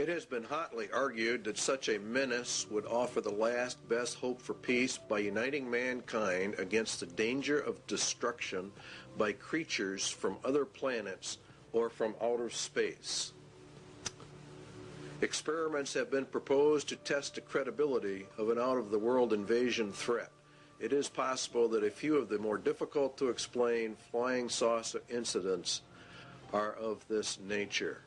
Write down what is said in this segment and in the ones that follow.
It has been hotly argued that such a menace would offer the last best hope for peace by uniting mankind against the danger of destruction by creatures from other planets or from outer space. Experiments have been proposed to test the credibility of an out-of-the-world invasion threat. It is possible that a few of the more difficult to explain flying saucer incidents are of this nature.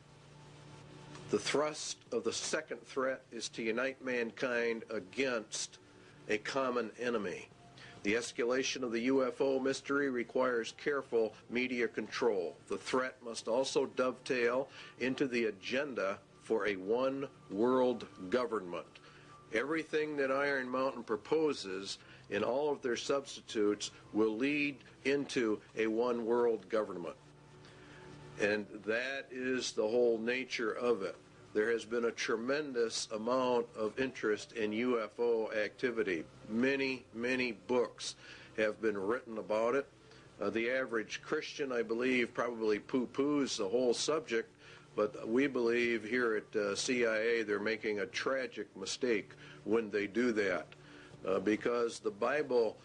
The thrust of the second threat is to unite mankind against a common enemy. The escalation of the UFO mystery requires careful media control. The threat must also dovetail into the agenda for a one-world government. Everything that Iron Mountain proposes in all of their substitutes will lead into a one-world government. And that is the whole nature of it. There has been a tremendous amount of interest in UFO activity. Many, many books have been written about it. The average Christian, I believe, probably poo-poos the whole subject, but we believe here at CIA they're making a tragic mistake when they do that, because the Bible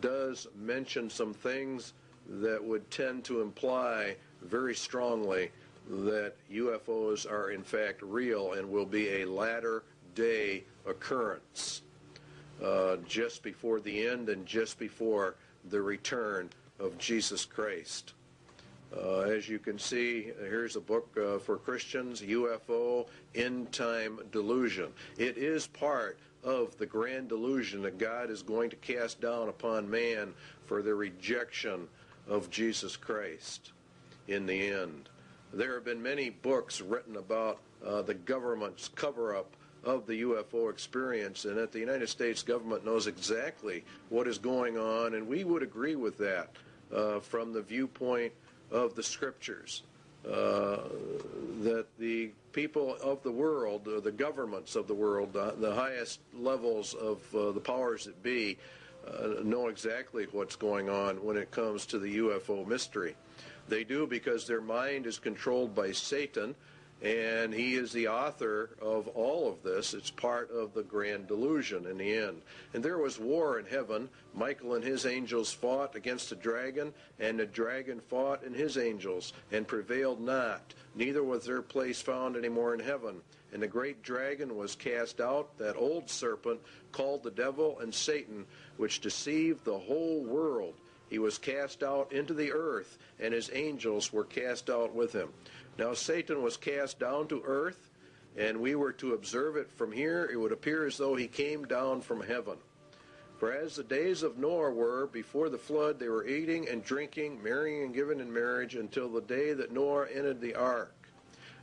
does mention some things that would tend to imply very strongly that UFOs are in fact real and will be a latter-day occurrence, just before the end and just before the return of Jesus Christ. As you can see, here's a book for Christians, UFO End Time Delusion. It is part of the grand delusion that God is going to cast down upon man for the rejection of Jesus Christ in the end. There have been many books written about the government's cover-up of the UFO experience, and that the United States government knows exactly what is going on, and we would agree with that from the viewpoint of the Scriptures, that the people of the world, the governments of the world, the highest levels of the powers that be, know exactly what's going on when it comes to the UFO mystery. They do because their mind is controlled by Satan, and he is the author of all of this. It's part of the grand delusion in the end. And there was war in heaven. Michael and his angels fought against the dragon, and the dragon fought and his angels, and prevailed not. Neither was their place found any more in heaven. And the great dragon was cast out, that old serpent, called the devil and Satan, which deceived the whole world. He was cast out into the earth, and his angels were cast out with him. Now Satan was cast down to earth, and we were to observe it from here. It would appear as though he came down from heaven. For as the days of Noah were before the flood, they were eating and drinking, marrying and giving in marriage, until the day that Noah entered the ark.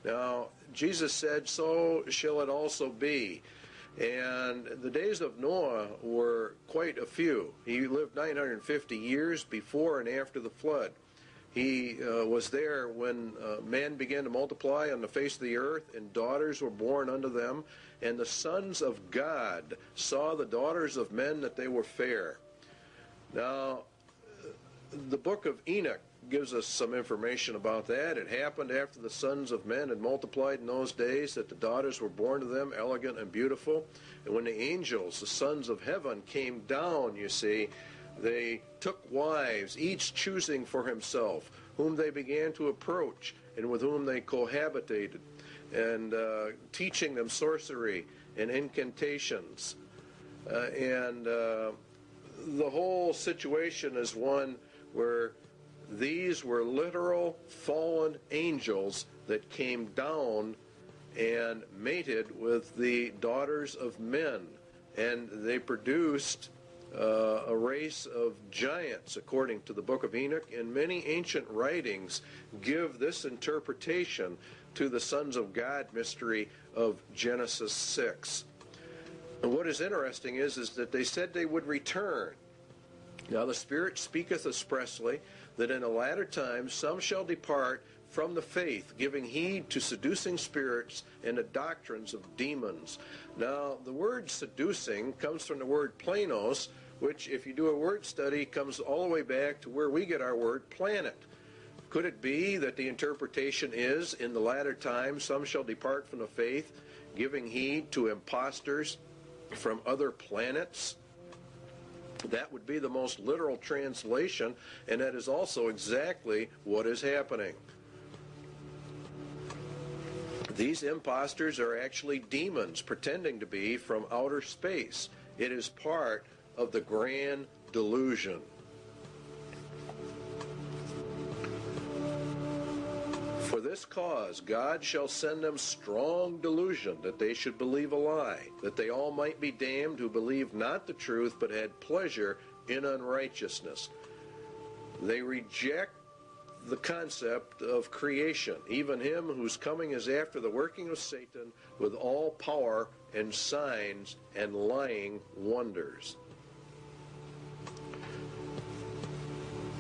Now Jesus said, so shall it also be. And the days of Noah were quite a few. He lived 950 years before and after the flood. He was there when man began to multiply on the face of the earth, and daughters were born unto them. And the sons of God saw the daughters of men that they were fair. Now, the book of Enoch gives us some information about that. It happened after the sons of men had multiplied in those days, that the daughters were born to them, elegant and beautiful. And when the angels, the sons of heaven, came down, you see, they took wives, each choosing for himself, whom they began to approach, and with whom they cohabitated, and teaching them sorcery and incantations. The whole situation is one where these were literal fallen angels that came down and mated with the daughters of men, and they produced a race of giants, according to the book of Enoch. And many ancient writings give this interpretation to the sons of God mystery of Genesis 6. And what is interesting is that they said they would return. Now the Spirit speaketh expressly that in the latter times some shall depart from the faith, giving heed to seducing spirits and the doctrines of demons. Now the word seducing comes from the word planos, which, if you do a word study, comes all the way back to where we get our word planet. Could it be that the interpretation is, in the latter times, some shall depart from the faith, giving heed to impostors from other planets? That would be the most literal translation, and that is also exactly what is happening. These impostors are actually demons pretending to be from outer space. It is part of the grand delusion. For this cause God shall send them strong delusion, that they should believe a lie, that they all might be damned who believed not the truth, but had pleasure in unrighteousness. They reject the concept of creation, even him whose coming is after the working of Satan with all power and signs and lying wonders.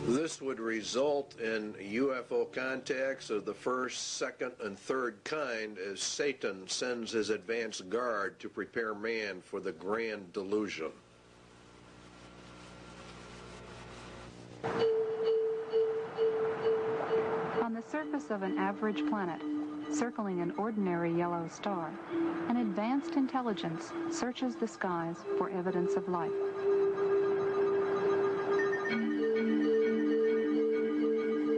This would result in UFO contacts of the first, second, and third kind, as Satan sends his advance guard to prepare man for the grand delusion. On the surface of an average planet, circling an ordinary yellow star, an advanced intelligence searches the skies for evidence of life.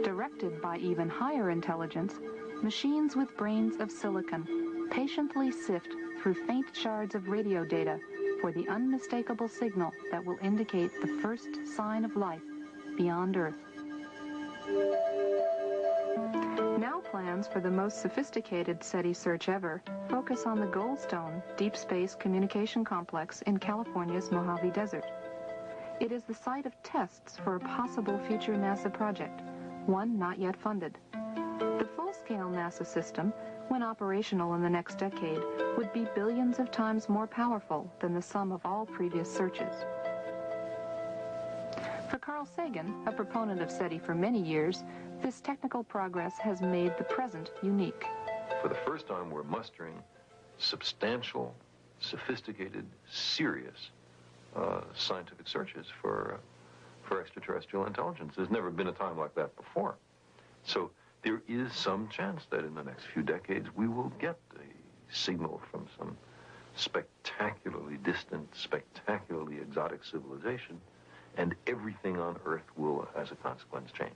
Directed by even higher intelligence, machines with brains of silicon patiently sift through faint shards of radio data for the unmistakable signal that will indicate the first sign of life beyond Earth. Now plans for the most sophisticated SETI search ever focus on the Goldstone Deep Space Communication Complex in California's Mojave Desert. It is the site of tests for a possible future NASA project, one not yet funded. The full-scale NASA system, when operational in the next decade, would be billions of times more powerful than the sum of all previous searches. For Carl Sagan, a proponent of SETI for many years, this technical progress has made the present unique. For the first time, we're mustering substantial, sophisticated, serious scientific searches for extraterrestrial intelligence. There's never been a time like that before. So there is some chance that in the next few decades we will get a signal from some spectacularly distant, spectacularly exotic civilization, and everything on Earth will, as a consequence, change.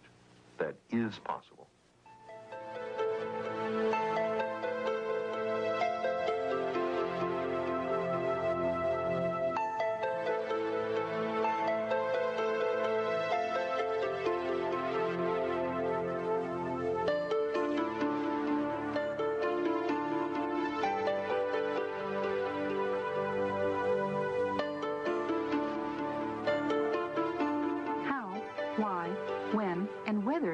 That is possible.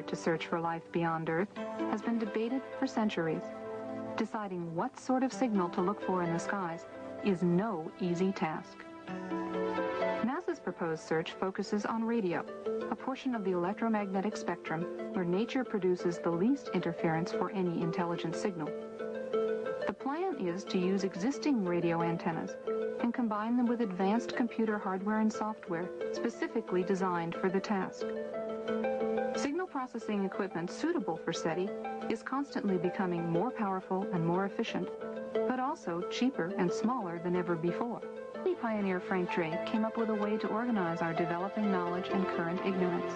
To search for life beyond Earth has been debated for centuries. Deciding what sort of signal to look for in the skies is no easy task. NASA's proposed search focuses on radio, a portion of the electromagnetic spectrum where nature produces the least interference for any intelligent signal. The plan is to use existing radio antennas and combine them with advanced computer hardware and software specifically designed for the task. Signal processing equipment suitable for SETI is constantly becoming more powerful and more efficient, but also cheaper and smaller than ever before. The pioneer Frank Drake came up with a way to organize our developing knowledge and current ignorance.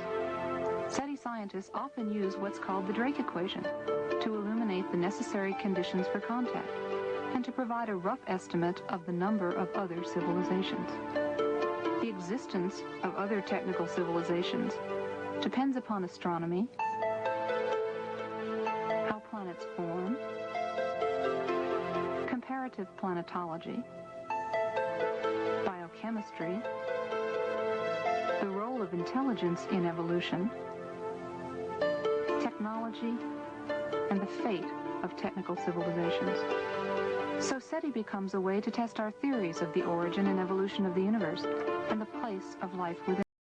SETI scientists often use what's called the Drake equation to illuminate the necessary conditions for contact and to provide a rough estimate of the number of other civilizations. The existence of other technical civilizations depends upon astronomy, how planets form, comparative planetology, biochemistry, the role of intelligence in evolution, technology, and the fate of technical civilizations. So SETI becomes a way to test our theories of the origin and evolution of the universe and the place of life within.